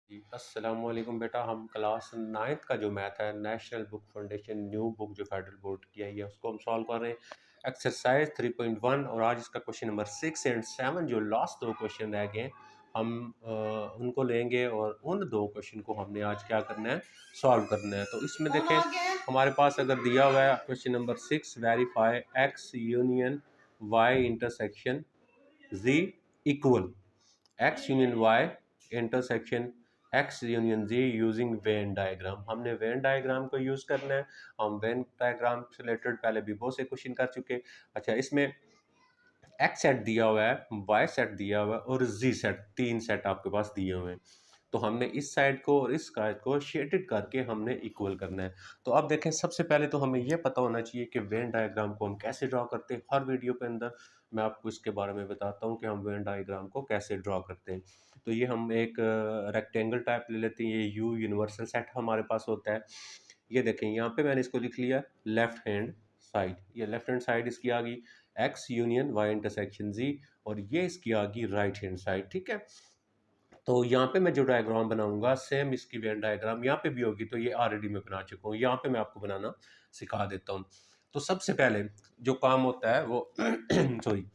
जी, अस्सलामुअलैकुम बेटा। हम क्लास 9th का जो मैथ है national book foundation new book जो फेडरल बोर्ड की आई है उसको हम सॉल्व कर रहे हैं एक्सरसाइज 3.1। और आज इसका क्वेश्चन नंबर 6 एंड 7 जो लास्ट दो क्वेश्चन रह गए हम उनको लेंगे और उन दो क्वेश्चन को हमने आज क्या करना है, सॉल्व करना है। तो इसमें देखें हमारे पास अगर दिया हुआ है question number 6, verify x union y intersection z equal x union y intersection x union z using Venn diagram. हमने वेन डायग्राम को यूज करना है। हम वेन डायग्राम से रिलेटेड पहले भी बहुत से क्वेश्चन कर चुके। अच्छा, इसमें एक्स सेट दिया हुआ है, वाई सेट दिया हुआ है और जी सेट, तीन सेट आपके पास दिए हुए हैं। तो हमने इस साइड को और इस साइड को शेडेड करके हमने इक्वल करना है। तो अब देखें, सबसे पहले तो हमें यह पता होना चाहिए कि वेन डायग्राम को हम कैसे ड्रॉ करते हैं। हर वीडियो के अंदर मैं आपको इसके बारे में बताता हूँ कि हम वेन डायग्राम को कैसे ड्रॉ करते हैं। तो ये हम एक रेक्टेंगल टाइप ले लेते हैं। ये यू यूनिवर्सल सेट हमारे पास होता है। ये देखें, यहाँ पे मैंने इसको लिख लिया लेफ्ट हैंड साइड। ये लेफ्ट हैंड साइड इसकी आ गई एक्स यूनियन वाई इंटरसेक्शन जी, और ये इसकी आ गई राइट हैंड साइड। ठीक है, तो यहाँ पे मैं जो डायग्राम बनाऊंगा सेम इसकी वेन डायग्राम यहाँ पे भी होगी। तो ये ऑलरेडी मैं बना चुका हूँ, यहाँ पे मैं आपको बनाना सिखा देता हूँ। तो सबसे पहले जो काम होता है वो सॉरी,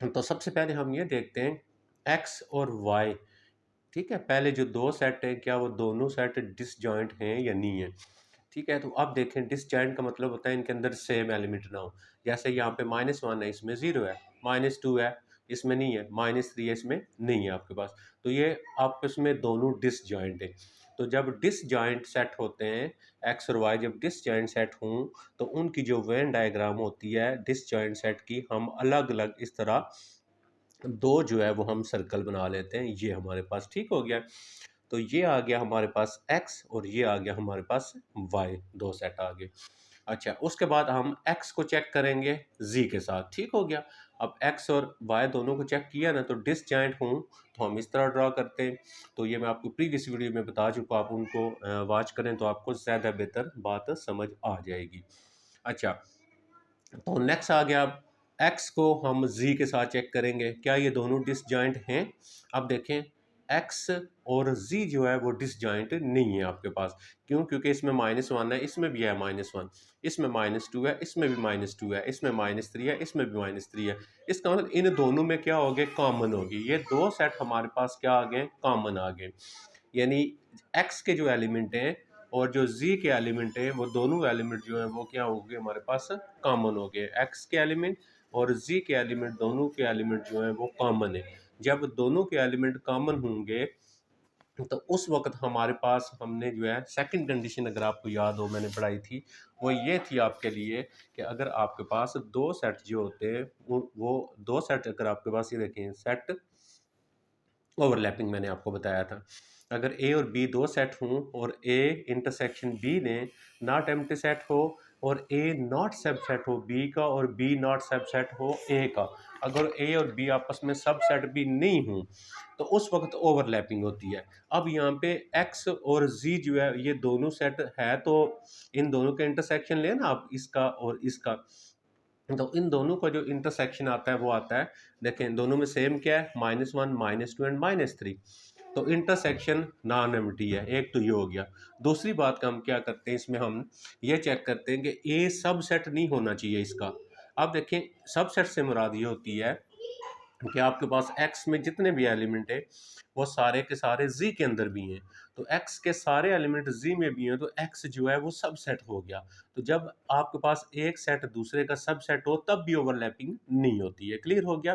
तो सबसे पहले हम ये देखते हैं एक्स और वाई। ठीक है, पहले जो दो सेट है क्या वो दोनों सेट डिसजॉइंट हैं या नहीं है। ठीक है, तो अब देखें डिसजॉइंट का मतलब होता है इनके अंदर सेम एलिमेंट ना हो। जैसे यहाँ पे -1 है, इसमें 0 है, -2 है, इसमें नहीं है, -3 है, इसमें नहीं है आपके पास। तो ये आपस में दोनों डिसजॉइंट है। तो जब डिसजॉइंट सेट होते हैं एक्स और वाई, जब डिसजॉइंट सेट हों तो उनकी जो वेन डायग्राम होती है डिसजॉइंट सेट की, हम अलग अलग इस तरह दो जो है वो हम सर्कल बना लेते हैं। ये हमारे पास ठीक हो गया। तो ये आ गया हमारे पास x और ये आ गया हमारे पास y, दो सेट आ गए। अच्छा, उसके बाद हम x को चेक करेंगे z के साथ। ठीक हो गया। अब x और y दोनों को चेक किया ना, तो डिसजॉइंट हूँ तो हम इस तरह ड्रॉ करते हैं। तो ये मैं आपको प्रीवियस वीडियो में बता चुका, आप उनको वॉच करें तो आपको ज़्यादा बेहतर बात समझ आ जाएगी। अच्छा, तो नेक्स्ट आ गया, अब x को हम z के साथ चेक करेंगे क्या ये दोनों डिसजॉइंट हैं। अब देखें x और z जो है वो डिसजॉइंट नहीं है आपके पास। क्यों? क्योंकि इसमें -1 है, इसमें भी है -1, इसमें -2 है, इसमें भी -2 है, इसमें -3 है, इसमें भी -3 है। इसका मतलब इन दोनों में क्या हो गए, कॉमन होगी। ये दो सेट हमारे पास क्या आ गए, कॉमन आ गए। यानी x के जो एलिमेंट हैं और जो z के एलिमेंट हैं वो दोनों एलिमेंट जो हैं वो क्या हो गए, हमारे पास कॉमन हो गए। x के एलिमेंट और z के एलिमेंट, दोनों के एलिमेंट जो हैं वो कॉमन है। जब दोनों के एलिमेंट कॉमन होंगे तो उस वक्त हमारे पास, हमने जो है सेकंड कंडीशन अगर आपको याद हो मैंने पढ़ाई थी, वो ये थी आपके लिए कि अगर आपके पास दो सेट जो होते हैं वो दो सेट अगर आपके पास, ये देखें सेट ओवरलैपिंग मैंने आपको बताया था। अगर ए और बी दो सेट हों और ए इंटरसेक्शन बी ने नॉट एम्प्टी सेट हो, और ए नॉट सबसेट हो बी का और बी नॉट सबसेट हो ए का, अगर ए और बी आपस में सबसेट भी नहीं हों तो उस वक्त ओवरलैपिंग होती है। अब यहाँ पे एक्स और जी जो है ये दोनों सेट है, तो इन दोनों का इंटरसेक्शन लेना आप, इसका और इसका। तो इन दोनों का जो इंटरसेक्शन आता है वो आता है, देखें दोनों में सेम क्या है, -1, -2 एंड -3। तो इंटरसेक्शन नॉन एम्प्टी है, एक तो ये हो गया। दूसरी बात का हम क्या करते हैं इसमें, हम ये चेक करते हैं कि ए सब सेट नहीं होना चाहिए इसका। अब देखें, सब सेट से मुराद ये होती है कि आपके पास x में जितने भी एलिमेंट है वो सारे के सारे z के अंदर भी हैं। तो x के सारे एलिमेंट z में भी हैं तो x जो है वो सब सेट हो गया। तो जब आपके पास एक सेट दूसरे का सब सेट हो तब भी ओवरलैपिंग नहीं होती है। क्लियर हो गया।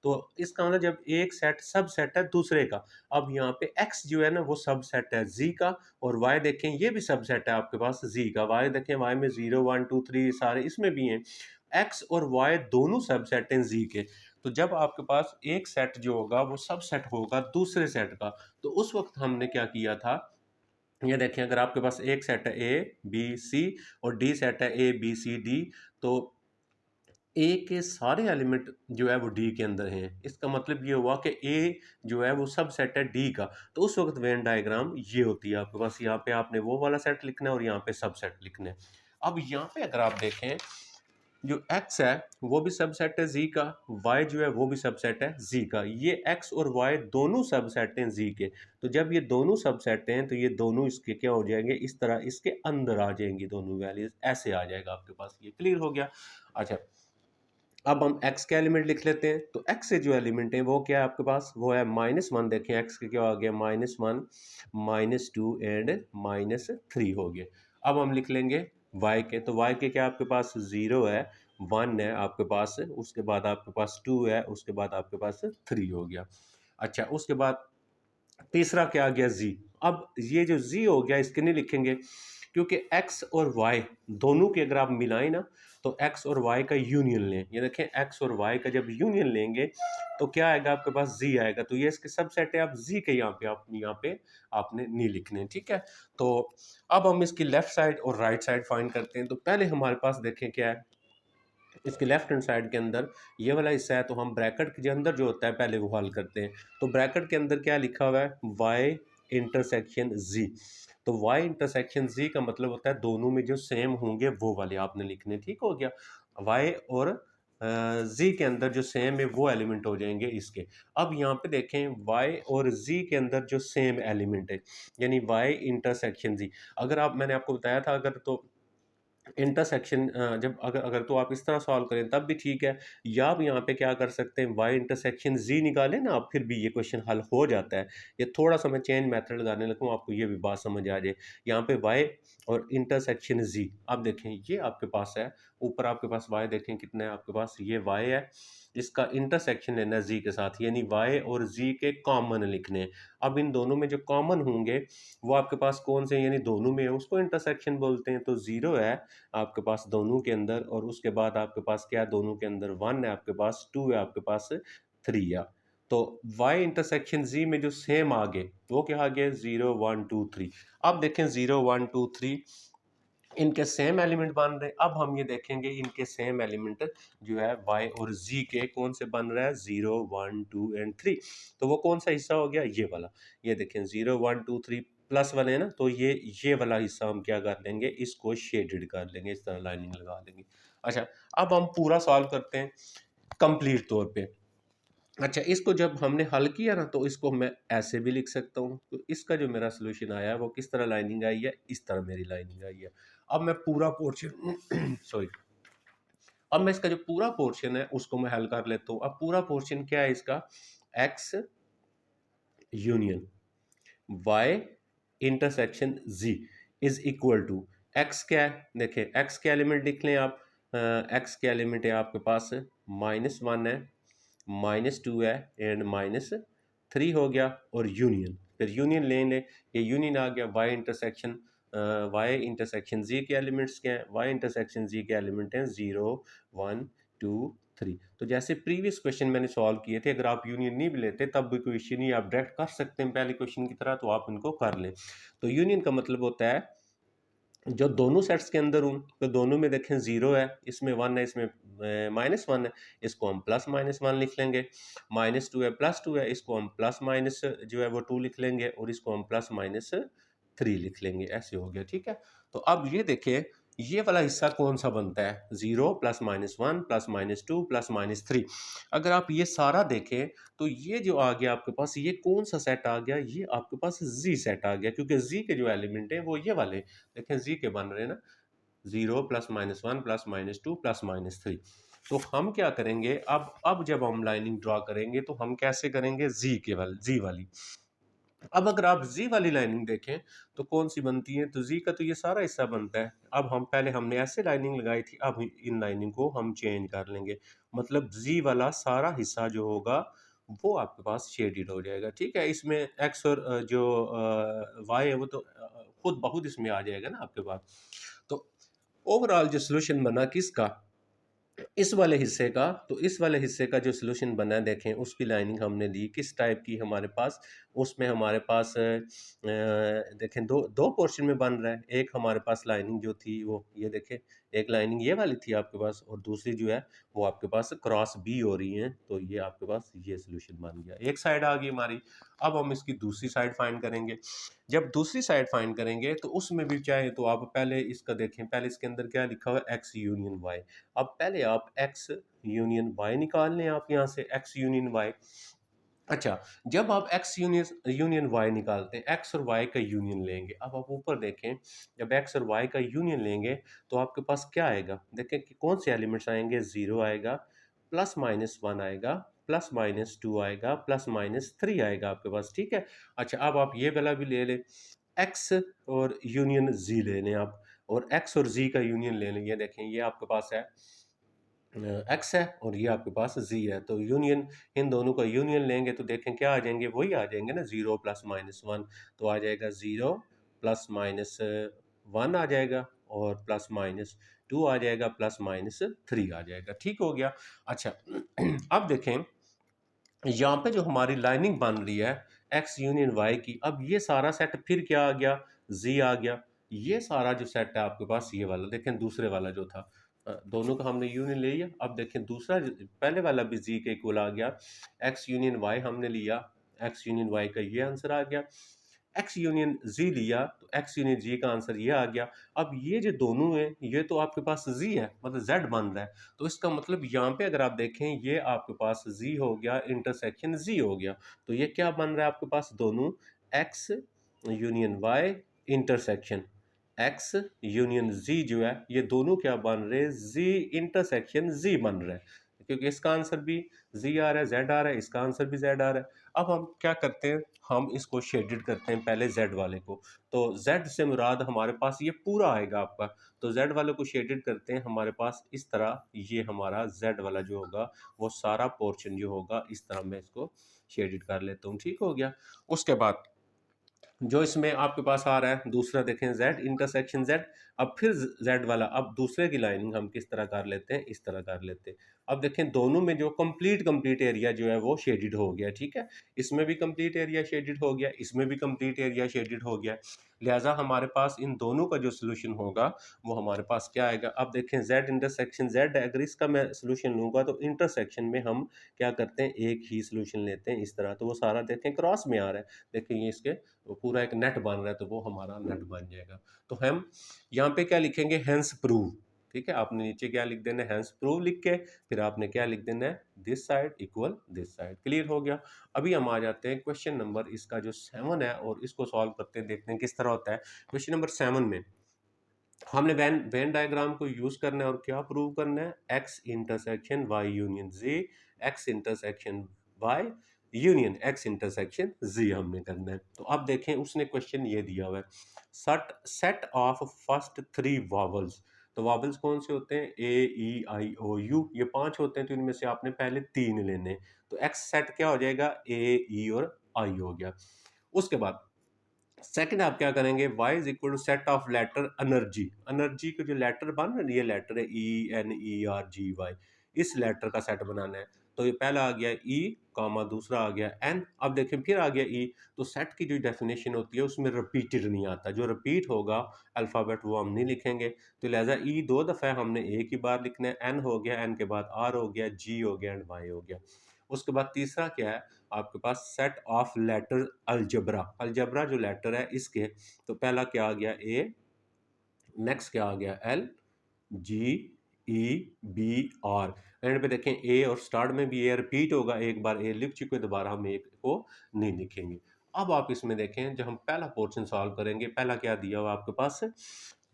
तो इसका मतलब जब एक सेट सब सेट है दूसरे का, अब यहाँ पे x जो है ना वो सब सेट है z का, और y देखें ये भी सब सेट है आपके पास z का। y देखें, y में 0 1 2 3 सारे इसमें भी हैं। x और y दोनों सब सेट हैं z के। तो जब आपके पास एक सेट जो होगा वो सब सेट होगा दूसरे सेट का, तो उस वक्त हमने क्या किया था, ये देखें अगर आपके पास एक सेट है ए बी सी और डी सेट है ए बी सी डी, तो ए के सारे एलिमेंट जो है वो डी के अंदर हैं। इसका मतलब ये हुआ कि ए जो है वो सब सेट है डी का। तो उस वक्त वेन डायग्राम ये होती है आपके पास। यहाँ पे आपने वो वाला सेट लिखना है और यहाँ पे सब सेट लिखना है। अब यहाँ पे अगर आप देखें जो x है वो भी सबसेट है z का, y जो है वो भी सबसेट है z का। ये x और y दोनों सबसेट हैं z के। तो जब ये दोनों सबसेट हैं तो ये दोनों इसके क्या हो जाएंगे, इस तरह इसके अंदर आ जाएंगी दोनों वैल्यूज, ऐसे आ जाएगा आपके पास। ये क्लियर हो गया। अच्छा, अब हम x के एलिमेंट लिख लेते हैं। तो x से जो एलिमेंट है वो क्या है आपके पास, वो है -1। देखें x के क्या आ गया, -1, -2 एंड -3 हो गए। अब हम लिख लेंगे y के। तो y के क्या आपके पास 0 है, 1 है आपके पास, उसके बाद आपके पास 2 है, उसके बाद आपके पास 3 हो गया। अच्छा, उसके बाद तीसरा क्या आ गया, z। अब ये जो z हो गया इसके नहीं लिखेंगे, क्योंकि x और y दोनों के अगर आप मिलाएं ना, तो x और y का यूनियन लें। ये देखें, x और y का जब यूनियन लेंगे तो क्या आएगा आपके पास, z आएगा। तो ये इसके सबसेट है। आप z के यहाँ पे आपने नहीं लिखने, ठीक है। तो अब हम इसकी लेफ्ट साइड और राइट साइड फाइंड करते हैं। तो पहले हमारे पास देखें क्या है, इसके लेफ्ट हैंड साइड के अंदर ये वाला हिस्सा है, तो हम ब्रैकेट के अंदर जो होता है पहले वो हल करते हैं। तो ब्रैकेट के अंदर क्या लिखा हुआ है, y इंटरसेक्शन z। तो y इंटरसेक्शन z का मतलब होता है दोनों में जो सेम होंगे वो वाले आपने लिखने, ठीक हो गया। y और z के अंदर जो सेम है वो एलिमेंट हो जाएंगे इसके। अब यहाँ पे देखें y और z के अंदर जो सेम एलिमेंट है, यानी y इंटरसेक्शन z। अगर आप, मैंने आपको बताया था, अगर तो इंटरसेक्शन जब अगर अगर तो आप इस तरह सॉल्व करें तब भी ठीक है, या आप यहाँ पे क्या कर सकते हैं, y इंटरसेक्शन z निकालें ना आप, फिर भी ये क्वेश्चन हल हो जाता है। ये थोड़ा सा मैं चेंज मेथड लगाने लगूँ, आपको ये भी बात समझ आ जाए। यहाँ पे y और इंटरसेक्शन z, आप देखें ये आपके पास है, ऊपर आपके पास y देखें कितना है आपके पास, ये y है, इसका इंटरसेक्शन लेना है z के साथ, यानी y और z के कॉमन लिखने हैं। अब इन दोनों में जो कॉमन होंगे वो आपके पास कौन से, यानी दोनों में है, उसको इंटरसेक्शन बोलते हैं। तो 0 है आपके पास दोनों के अंदर, और उसके बाद आपके पास क्या, दोनों के अंदर 1 है आपके पास, 2 है आपके पास, 3 है। तो y इंटरसेक्शन z में जो सेम आ गए वो क्या आ गया, 0 1 2 3। अब देखें 0 1 2 3 इनके सेम एलिमेंट बन रहे। अब हम ये देखेंगे इनके सेम एलिमेंट जो है y और z के कौन से बन रहा है, 0 1 2 एंड 3। तो वो कौन सा हिस्सा हो गया, ये वाला। ये देखें 0 1 2 3 प्लस वाले है ना, तो ये वाला हिस्सा हम क्या कर लेंगे, इसको शेडेड कर लेंगे, इस तरह लाइनिंग लगा लेंगे। अच्छा, अब हम पूरा सॉल्व करते हैं कंप्लीट तौर पे। अच्छा, इसको जब हमने हल किया ना, तो इसको मैं ऐसे भी लिख सकता हूँ। तो इसका जो मेरा सोल्यूशन आया है वो किस तरह लाइनिंग आई है, इस तरह मेरी लाइनिंग आई है। अब मैं पूरा पोर्शन सॉरी, अब मैं इसका जो पूरा पोर्शन है उसको मैं हल कर लेता हूँ। अब पूरा पोर्शन क्या है इसका, x union y intersection z is equal to x क्या है, देखें x के एलिमेंट लिख लें आप। x के एलिमेंट है आपके पास -1 है, -2 है एंड -3 हो गया, और यूनियन, फिर यूनियन ले लें, ये यूनियन आ गया y इंटरसेक्शन z के एलिमेंट्स क्या हैं, y इंटरसेक्शन z के एलिमेंट हैं 0 1 2 3। तो जैसे प्रीवियस क्वेश्चन मैंने सॉल्व किए थे, अगर आप यूनियन नहीं भी लेते तब भी कोई इश्यू नहीं, आप डायरेक्ट कर सकते हैं पहले क्वेश्चन की तरह, तो आप इनको कर लें। तो यूनियन का मतलब होता है जो दोनों सेट्स के अंदर हूँ, तो दोनों में देखें 0 है, इसमें 1 है, इसमें -1 है, इसको हम +-1 लिख लेंगे। -2 है, +2 है, इसको हम प्लस माइनस जो है वो 2 लिख लेंगे, और इसको हम +-3 लिख लेंगे। ऐसे हो गया, ठीक है। तो अब ये देखें ये वाला हिस्सा कौन सा बनता है, 0 +-1 +-2 +-3। अगर आप ये सारा देखें तो ये जो आ गया आपके पास, ये कौन सा सेट आ गया, ये आपके पास जी सेट आ गया, क्योंकि जी के जो एलिमेंट है वो ये वाले देखें, जी के बन रहे हैं ना, 0 +-1 +-2 +-3। तो हम क्या करेंगे, अब जब हम लाइनिंग ड्रॉ करेंगे तो हम कैसे करेंगे, जी वाली। अब अगर आप जी वाली लाइनिंग देखें तो कौन सी बनती है, तो जी का तो ये सारा हिस्सा बनता है। अब हम पहले हमने ऐसे लाइनिंग लगाई थी, अब इन लाइनिंग को हम चेंज कर लेंगे, मतलब जी वाला सारा हिस्सा जो होगा वो आपके पास शेडेड हो जाएगा, ठीक है। इसमें एक्स और जो वाई है वो तो खुद बहुत इसमें आ जाएगा ना आपके पास। तो ओवरऑल जो सोल्यूशन बना किसका, इस वाले हिस्से का, तो इस वाले हिस्से का जो सोल्यूशन बना है देखें, उसकी लाइनिंग हमने दी किस टाइप की हमारे पास, उसमें हमारे पास देखें दो दो पोर्शन में बन रहा है। एक हमारे पास लाइनिंग जो थी वो ये देखें, एक लाइनिंग ये वाली थी आपके पास और दूसरी जो है वो आपके पास क्रॉस बी हो रही है, तो ये आपके पास ये सोल्यूशन बन गया। एक साइड आ गई हमारी। अब हम इसकी दूसरी साइड फाइंड करेंगे। जब दूसरी साइड फाइंड करेंगे तो उसमें भी चाहे तो आप पहले इसका देखें, पहले इसके अंदर क्या लिखा हुआ है, एक्स यूनियन वाई। अब पहले आप एक्स यूनियन वाई निकाल लें, आप यहाँ से एक्स यूनियन वाई। अच्छा, जब आप एक्स यूनियन यूनियन वाई निकालते हैं, एक्स और वाई का यूनियन लेंगे। अब आप ऊपर देखें, जब एक्स और वाई का यूनियन लेंगे तो आपके पास क्या आएगा, देखें कि कौन से एलिमेंट्स आएंगे। जीरो आएगा, प्लस माइनस वन आएगा, प्लस माइनस टू आएगा, प्लस माइनस थ्री आएगा आपके पास, ठीक है। अच्छा, अब आप ये वाला भी ले लें, एक्स और यूनियन जी ले लें आप, और एक्स और जी का यूनियन ले लें। ये देखें, ये आपके पास है एक्स है और ये आपके पास जी है, तो यूनियन, इन दोनों का यूनियन लेंगे तो देखें क्या आ जाएंगे, वही आ जाएंगे ना, जीरो प्लस माइनस वन। तो आ जाएगा जीरो प्लस माइनस वन आ जाएगा, और प्लस माइनस टू आ जाएगा, प्लस माइनस थ्री आ जाएगा। ठीक हो गया। अच्छा अब देखें, यहाँ पे जो हमारी लाइनिंग बन रही है एक्स यूनियन वाई की, अब ये सारा सेट फिर क्या आ गया, जी आ गया। ये सारा जो सेट है आपके पास, ये वाला देखें, दूसरे वाला जो था, दोनों का हमने यूनियन ले लिया। अब देखें दूसरा पहले वाला भी जी के इक्वल आ गया, एक्स यूनियन वाई हमने लिया, एक्स यूनियन वाई का ये आंसर आ गया। एक्स यूनियन जी लिया तो एक्स यूनियन जी का आंसर ये आ गया। अब ये जो दोनों हैं, ये तो आपके पास जी है, मतलब जेड बन रहा है, तो इसका मतलब यहाँ पे अगर आप देखें, ये आपके पास जी हो गया इंटरसेक्शन जी हो गया। तो ये क्या बन रहा है आपके पास, दोनों x union y intersection x union z जो है, ये दोनों क्या बन रहे हैं, जी इंटरसेक्शन जी बन रहा है, क्योंकि इसका आंसर भी जी आ रहा है, जेड आ रहा है, इसका आंसर भी जेड आ रहा है। अब हम क्या करते हैं, हम इसको शेडेड करते हैं पहले जेड वाले को। तो जेड से मुराद हमारे पास ये पूरा आएगा आपका, तो जेड वाले को शेडेड करते हैं हमारे पास इस तरह, ये हमारा जेड वाला जो होगा वो सारा पोर्शन जो होगा इस तरह मैं इसको शेडेड कर लेता हूँ। ठीक हो गया। उसके बाद जो इसमें आपके पास आ रहा है दूसरा, देखें जेड इंटरसेक्शन जेड। अब फिर जेड वाला, अब दूसरे की लाइनिंग हम किस तरह कर लेते हैं, इस तरह कर लेते हैं। अब देखें दोनों में जो कंप्लीट एरिया जो है वो शेडिड हो गया, ठीक है। इसमें भी कंप्लीट एरिया शेडिड हो गया, इसमें भी कंप्लीट एरिया शेडिड हो गया। लिहाजा हमारे पास इन दोनों का जो सोल्यूशन होगा वो हमारे पास क्या आएगा। अब देखें जेड इंटरसेक्शन जेड, अगर इसका मैं सोल्यूशन लूंगा तो इंटरसेक्शन में हम क्या करते हैं, एक ही सोल्यूशन लेते हैं इस तरह, तो वो सारा देखें क्रॉस में आ रहा है। देखें ये इसके वो पूरा एक नेट बन रहा है, तो वो हमारा नेट बन जाएगा। तो हम यहाँ पे क्या लिखेंगे, हैंस प्रूव। ठीक है, आपने नीचे क्या लिख देना है, हैंस प्रूव लिख के फिर आपने क्या लिख देना है, this side equal this side. Clear हो गया। अभी हम आ जाते हैं क्वेश्चन नंबर इसका जो 7 है और इसको सॉल्व करते हैं, देखते हैं किस तरह होता है। क्वेश्चन नंबर 7 में हमने वेन डायग्राम को यूज करना है और क्या प्रूव करना है, x intersection y union z, x intersection y union x intersection z हमने करना है। तो अब देखें उसने क्वेश्चन ये दिया हुआ है, सट set of first three vowels. तो वॉवल्स कौन से होते हैं, ए ई आई ओ यू, ये 5 होते हैं, तो इनमें से आपने पहले 3 लेने। तो एक्स सेट क्या हो जाएगा, ए ई और आई हो गया। उसके बाद सेकंड आप क्या करेंगे, y is equal to set of letter energy. Energy के जो लेटर बन रहे हैं, ये लेटर है E N E R G Y, इस लेटर का सेट बनाना है। तो ये पहला आ गया ई कॉमा, दूसरा आ गया एन। अब देखें फिर आ गया ई। तो सेट की जो डेफिनेशन होती है उसमें रिपीटेड नहीं आता, जो रिपीट होगा अल्फ़ाबेट वो हम नहीं लिखेंगे। तो लिहाजा ई 2 दफ़ा हमने एक ही बार लिखना है, एन हो गया, एन के बाद आर हो गया, जी हो गया एंड वाई हो गया। उसके बाद तीसरा क्या है आपके पास, set of letter algebra. Algebra जो लेटर है इसके, तो पहला क्या आ गया ए, नेक्स्ट क्या आ गया L, G, E, B, R. End पे देखें ए और स्टार्ट में भी ए रिपीट होगा, एक बार ए लिख चुके दोबारा हम एक को नहीं लिखेंगे। अब आप इसमें देखें, जब हम पहला पोर्शन सॉल्व करेंगे, पहला क्या दिया हुआ आपके पास,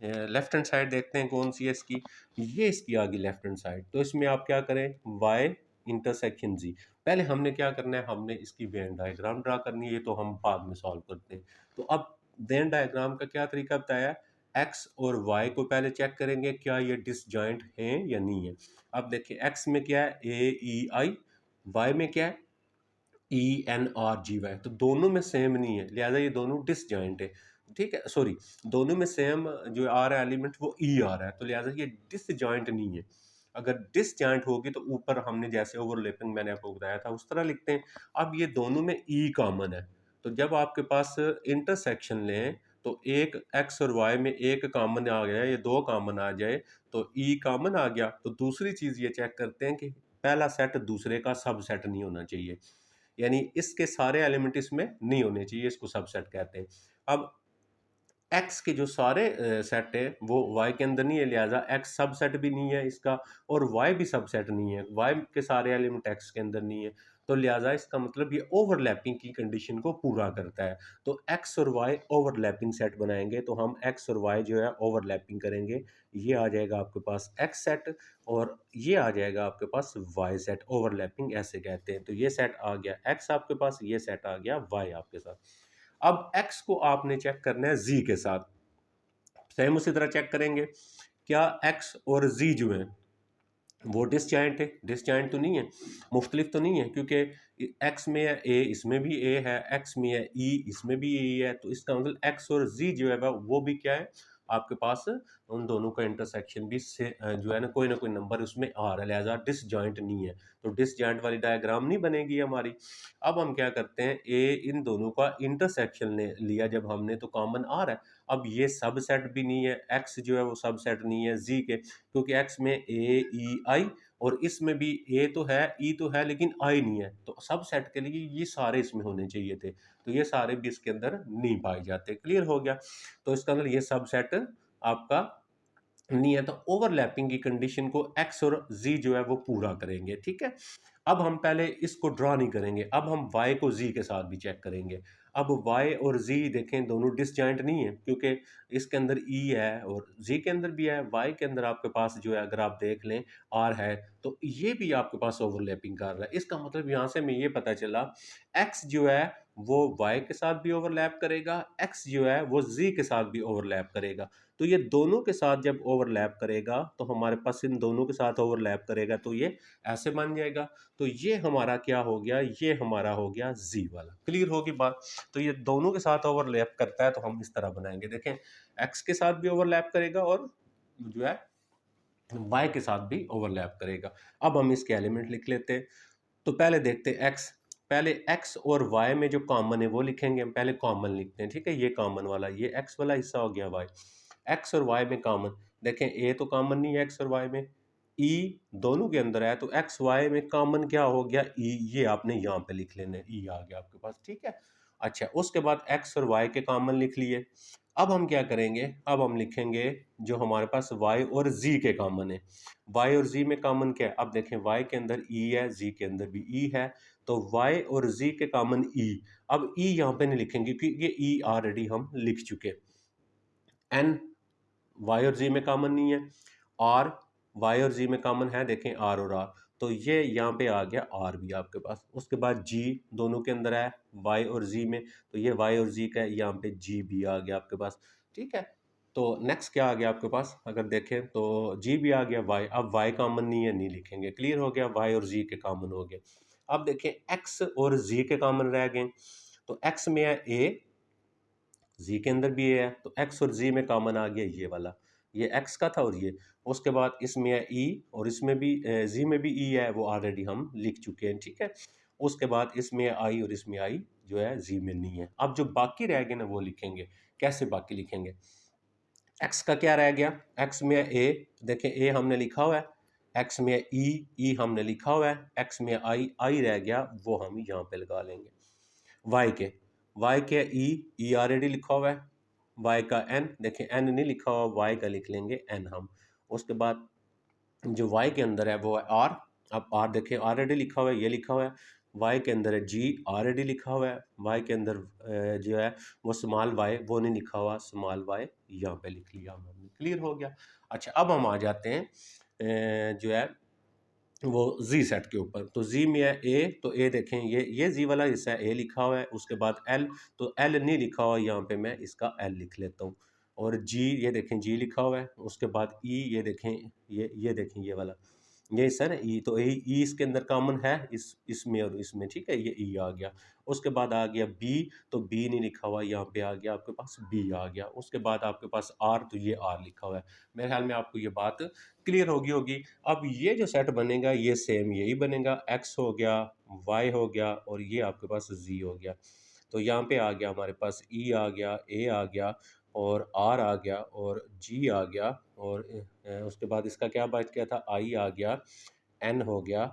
लेफ्ट हैंड साइड देखते हैं कौन सी है इसकी, ये इसकी आ गई लेफ्ट हैंड साइड। तो इसमें आप क्या करें, वाई इंटरसेक्शन जी। पहले हमने क्या करना है, हमने इसकी वेन डायग्राम ड्रा करनी है, तो हम बाद में सॉल्व करते हैं। तो अब वेन डायग्राम का क्या तरीका बताया, एक्स और वाई को पहले चेक करेंगे क्या ये डिसजॉइंट हैं या नहीं है। अब देखिए एक्स में क्या है, ए ई आई, वाई में क्या है, E N R G Y, तो दोनों में सेम नहीं है, लिहाजा ये दोनों डिसजॉइंट है। ठीक है, सॉरी, दोनों में सेम जो आ रहा है एलिमेंट वो ई आ रहा है, तो लिहाजा ये डिसजॉइंट नहीं है। अगर डिसजॉइंट होगी तो ऊपर हमने जैसे ओवरलैपिंग मैंने आपको बताया था उस तरह लिखते हैं। अब ये दोनों में ई कॉमन है, तो जब आपके पास इंटरसेक्शन लें तो एक एक्स और वाई में एक कॉमन आ गया, ये दो कॉमन आ जाए तो ई कॉमन आ गया। तो दूसरी चीज़ ये चेक करते हैं कि पहला सेट दूसरे का सब सेट नहीं होना चाहिए, यानी इसके सारे एलिमेंट इसमें नहीं होने चाहिए, इसको सबसेट कहते हैं। अब एक्स के जो सारे सेट है वो वाई के अंदर नहीं है, लिहाजा एक्स सबसेट भी नहीं है इसका, और वाई भी सबसेट नहीं है, वाई के सारे एलिमेंट एक्स के अंदर नहीं है, तो लिहाजा इसका मतलब ये ओवरलैपिंग की कंडीशन को पूरा करता है। तो एक्स और वाई ओवरलैपिंग सेट बनाएंगे, तो हम एक्स और वाई जो है ओवरलैपिंग करेंगे, ये आ जाएगा आपके पास एक्स सेट, और ये आ जाएगा आपके पास वाई सेट, ओवरलैपिंग ऐसे कहते हैं। तो ये सेट आ गया एक्स आपके पास, ये सेट आ गया वाई आपके साथ। अब एक्स को आपने चेक करना है जी के साथ, सेम उसी तरह चेक करेंगे क्या एक्स और जी जो है वो डिसजॉइंट है, डिसजॉइंट तो नहीं है, मुख्तलिफ तो नहीं है, क्योंकि एक्स में है ए, इसमें भी ए है, एक्स में है ई, इसमें भी ए है, तो इसका मतलब एक्स और जी जो है वो भी क्या है आपके पास, उन दोनों का इंटरसेक्शन भी से जो है ना कोई नंबर उसमें आ रहा है, लिहाजा डिसजॉइंट नहीं है, तो डिसजॉइंट वाली डायग्राम नहीं बनेगी हमारी। अब हम क्या करते हैं, ए इन दोनों का इंटरसेक्शन ले लिया जब हमने, तो कॉमन आ रहा है। अब ये सब सेट भी नहीं है, एक्स जो है वो सब सेट नहीं है जी के, क्योंकि एक्स में ए ई आई, और इसमें भी ए तो है ई तो है लेकिन आई नहीं है, तो सब सेट के लिए ये सारे इसमें होने चाहिए थे, तो ये सारे भी इसके अंदर नहीं पाए जाते। क्लियर हो गया? तो इसका मतलब ये सब सेट आपका नहीं है, तो ओवरलैपिंग की कंडीशन को एक्स और जी जो है वो पूरा करेंगे। ठीक है, अब हम पहले इसको ड्रॉ नहीं करेंगे, अब हम वाई को जी के साथ भी चेक करेंगे। अब वाई और जी देखें दोनों डिसजॉइंट नहीं है, क्योंकि इसके अंदर ई है और जी के अंदर भी है, वाई के अंदर आपके पास जो है अगर आप देख लें आर है, तो ये भी आपके पास ओवरलैपिंग कर रहा है। इसका मतलब यहाँ से हमें ये पता चला एक्स जो है वो वाई के साथ भी ओवरलैप करेगा, एक्स जो है वो जी के साथ भी ओवरलैप करेगा। तो ये दोनों के साथ जब ओवरलैप करेगा तो हमारे पास इन दोनों के साथ ओवरलैप करेगा, तो ये ऐसे बन जाएगा। तो ये हमारा क्या हो गया, ये हमारा हो गया जी वाला। क्लियर होगी बात? तो ये दोनों के साथ ओवरलैप करता है, तो हम इस तरह बनाएंगे। देखें, एक्स के साथ भी ओवरलैप करेगा और जो है वाई के साथ भी ओवरलैप करेगा। अब हम इसके एलिमेंट लिख लेते हैं। तो पहले देखते हैं एक्स, पहले एक्स और वाई में जो कॉमन है वो लिखेंगे, हम पहले कॉमन लिखते हैं। ठीक है, ये कॉमन वाला, ये एक्स वाला हिस्सा हो गया वाई, एक्स और वाई में कॉमन। देखें ए तो कॉमन नहीं है एक्स और वाई में, ई दोनों के अंदर है, तो एक्स वाई में कॉमन क्या हो गया, ई, ये आपने यहाँ पे लिख लेना, ई आ गया आपके पास। ठीक है, अच्छा उसके बाद एक्स और वाई के कॉमन लिख लिए। अब हम क्या करेंगे, अब हम लिखेंगे जो हमारे पास वाई और जी के कॉमन है। वाई और जी में कॉमन क्या है, अब देखें वाई के अंदर ई है, जी के अंदर भी ई है, तो वाई और जी के कॉमन ई। अब ई यहाँ पे नहीं लिखेंगे क्योंकि ये ई ऑलरेडी हम लिख चुके। एन वाई और जी में कॉमन नहीं है, आर वाई और जी में कॉमन है, देखें आर और आर, तो ये यहाँ पे आ गया आर भी आपके पास। उसके बाद जी दोनों के अंदर है वाई और जी में, तो ये वाई और जी का है, यहाँ पे जी भी आ गया आपके पास। ठीक है, तो नेक्स्ट क्या आ गया आपके पास, अगर देखें तो जी भी आ गया, वाई, अब वाई कॉमन नहीं है, नहीं लिखेंगे। क्लियर हो गया, वाई और जी के कॉमन हो गए। अब देखें एक्स और जी के कॉमन रह गए, तो एक्स में है ए, जी के अंदर भी ये है, तो एक्स और जी में कॉमन आ गया ये वाला, ये एक्स का था और ये। उसके बाद इसमें है ई, और इसमें भी जी में भी ई है, वो ऑलरेडी हम लिख चुके हैं। ठीक है, उसके बाद इसमें है आई, और इसमें आई जो है जी में नहीं है। अब जो बाकी रह गए ना वो लिखेंगे। कैसे बाकी लिखेंगे, एक्स का क्या रह गया, एक्स में है ए, देखें ए हमने लिखा हुआ है, एक्स में है ई, ई हमने लिखा हुआ है, एक्स में आई, आई रह गया, वो हम यहाँ पे लगा लेंगे। वाई के, वाई के ई, ई ऑलरेडी लिखा हुआ है, वाई का एन, देखें एन नहीं लिखा हुआ, वाई का लिख लेंगे एन हम। उसके बाद जो वाई के अंदर है वो है आर, अब आर देखें ऑलरेडी लिखा हुआ है, ये लिखा हुआ है। वाई के अंदर है जी, ऑलरेडी लिखा हुआ है। वाई के अंदर जो है वो स्मॉल वाई, वो नहीं लिखा हुआ, स्मॉल वाई यहाँ पे लिख लिया हमने। क्लियर हो गया? अच्छा अब हम आ जाते हैं जो है वो जी सेट के ऊपर। तो जी में है ए, तो ए देखें ये जी वाला हिस्सा है, ए लिखा हुआ है। उसके बाद एल, तो एल नहीं लिखा हुआ, यहाँ पे मैं इसका एल लिख लेता हूँ। और जी, ये देखें जी लिखा हुआ है। उसके बाद ई, ये देखें, ये देखें ये वाला, ये हिस्सा है ना ई, तो ई इसके अंदर कॉमन है, इसमें और इसमें। ठीक है, ये ई आ गया। उसके बाद आ गया बी, तो बी नहीं लिखा हुआ, यहाँ पे आ गया आपके पास बी आ गया। उसके बाद आपके पास आर, तो ये आर लिखा हुआ है। मेरे ख्याल में आपको ये बात क्लियर होगी। अब ये जो सेट बनेगा ये सेम यही बनेगा, एक्स हो गया, वाई हो गया, और ये आपके पास जी हो गया। तो यहाँ पे आ गया हमारे पास ई आ गया, ए आ गया और आर आ गया और जी आ गया और उसके बाद इसका क्या बच गया था, आई आ गया, एन हो गया,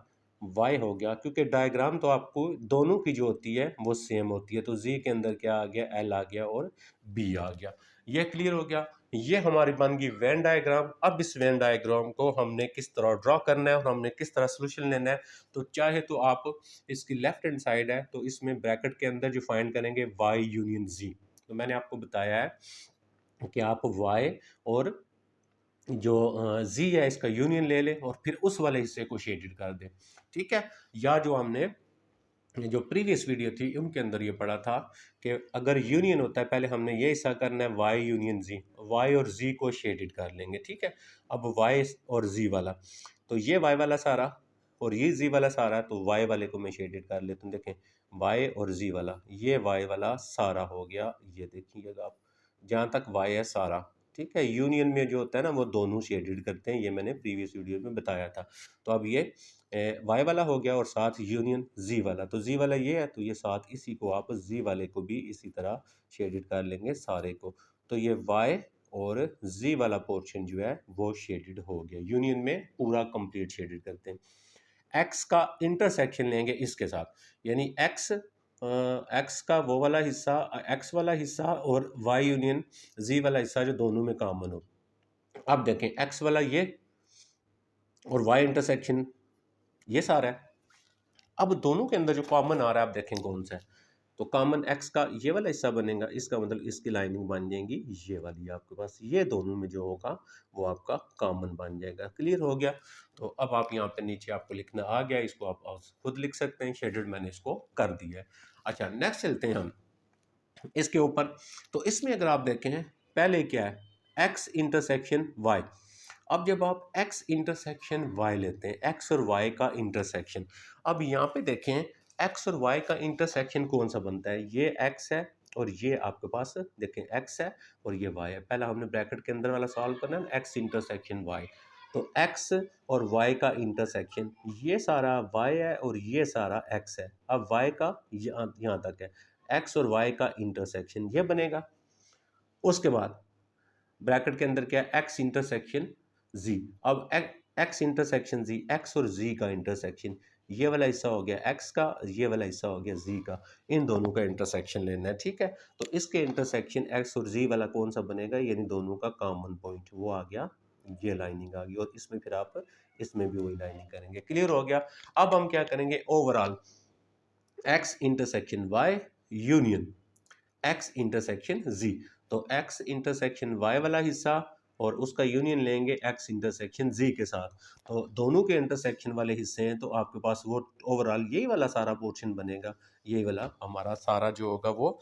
वाई हो गया। क्योंकि डायग्राम तो आपको दोनों की जो होती है वो सेम होती है, तो जी के अंदर क्या आ गया, एल आ गया और बी आ गया। ये क्लियर हो गया। ये हमारी बन गई वेन डायग्राम। अब इस वेन डायग्राम को हमने किस तरह ड्रॉ करना है और हमने किस तरह सोल्यूशन लेना है। तो चाहे तो आप इसकी लेफ्ट हैंड साइड है तो इसमें ब्रैकेट के अंदर जो फाइंड करेंगे वाई यूनियन जी, तो मैंने आपको बताया है कि आप वाई और जो जी है इसका यूनियन ले लें और फिर उस वाले हिस्से को शेडेड कर दें। ठीक है। या जो हमने जो प्रीवियस वीडियो थी उनके अंदर ये पढ़ा था कि अगर यूनियन होता है पहले हमने ये हिस्सा करना है वाई यूनियन जी, वाई और जी को शेडेड कर लेंगे। ठीक है। अब वाई और जी वाला, तो ये वाई वाला सारा और ये जी वाला सारा, तो वाई वाले को मैं शेडेड कर लेता हूँ। देखें वाई और जी वाला, ये वाई वाला सारा हो गया। ये देखिएगा आप, जहाँ तक वाई है सारा। ठीक है। यूनियन में जो होता है ना वो दोनों शेडेड करते हैं, ये मैंने प्रीवियस वीडियो में बताया था। तो अब ये वाई वाला हो गया और साथ यूनियन जी वाला, तो जी वाला ये है तो ये साथ इसी को आप जी वाले को भी इसी तरह शेडेड कर लेंगे सारे को। तो ये वाई और जी वाला पोर्शन जो है वो शेडेड हो गया। यूनियन में पूरा कंप्लीट शेडेड करते हैं। एक्स का इंटरसेक्शन लेंगे इसके साथ, यानी एक्स का वो वाला हिस्सा, एक्स वाला हिस्सा और वाई यूनियन जी वाला हिस्सा जो दोनों में कॉमन हो। अब देखें एक्स वाला ये और वाई इंटरसेक्शन ये सारा है। अब दोनों के अंदर जो कॉमन आ रहा है आप देखें कौन सा है, तो कॉमन एक्स का ये वाला हिस्सा बनेगा, इसका मतलब इसकी लाइनिंग बन जाएंगी ये वाली आपके पास, ये दोनों में जो होगा वो आपका कॉमन बन जाएगा। क्लियर हो गया। तो अब आप यहाँ पे नीचे आपको लिखना आ गया, इसको आप खुद लिख सकते हैं, शेडेड मैंने इसको कर दिया है। अच्छा नेक्स्ट चलते हैं हम इसके ऊपर। तो इसमें अगर आप देखें पहले क्या है, एक्स इंटरसेक्शन वाई। अब जब आप x इंटरसेक्शन y लेते हैं, x और y का इंटरसेक्शन, अब यहाँ पे देखें x और y का इंटरसेक्शन कौन सा बनता है, ये x है और ये आपके पास देखें x है और ये y है। पहला हमने ब्रैकेट के अंदर वाला सॉल्व करना है, x इंटरसेक्शन y। तो x और y का इंटरसेक्शन ये सारा y है और ये सारा x है। अब y का यहाँ तक है, x और y का इंटरसेक्शन ये बनेगा। उसके बाद ब्रैकेट के अंदर क्या है, एक्स इंटरसेक्शन जी। अब एक्स इंटरसेक्शन जी, एक्स और जी का इंटरसेक्शन, ये वाला हिस्सा हो गया एक्स का, ये वाला हिस्सा हो गया जी का, इन दोनों का इंटरसेक्शन लेना है। ठीक है। तो इसके इंटरसेक्शन एक्स और जी वाला कौन सा बनेगा, यानी दोनों का कॉमन पॉइंट वो आ गया, ये लाइनिंग आ गई और इसमें फिर आप इसमें भी वही लाइनिंग करेंगे। क्लियर हो गया। अब हम क्या करेंगे, overall x intersection y union x intersection z. तो एक्स इंटरसेक्शन वाई वाला हिस्सा और उसका यूनियन लेंगे एक्स इंटरसेक्शन जी के साथ, तो दोनों के इंटरसेक्शन वाले हिस्से हैं, तो आपके पास वो ओवरऑल यही वाला सारा पोर्शन बनेगा। यही वाला हमारा सारा जो होगा वो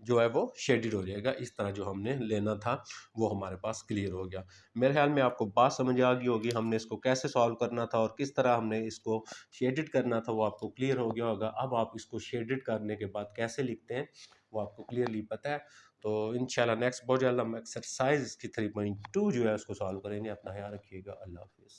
जो है वो शेडेड हो जाएगा। इस तरह जो हमने लेना था वो हमारे पास क्लियर हो गया। मेरे ख्याल में आपको बात समझ आ गई होगी, हमने इसको कैसे सॉल्व करना था और किस तरह हमने इसको शेडेड करना था वो आपको क्लियर हो गया होगा। अब आप इसको शेडेड करने के बाद कैसे लिखते हैं वो आपको क्लियरली पता है। तो इंशाल्लाह नेक्स्ट बहुत जल्द हम एक्सरसाइज की 3.2 जो है उसको सॉल्व करेंगे। अपना ख्याल रखिएगा। अल्लाह हाफिज़।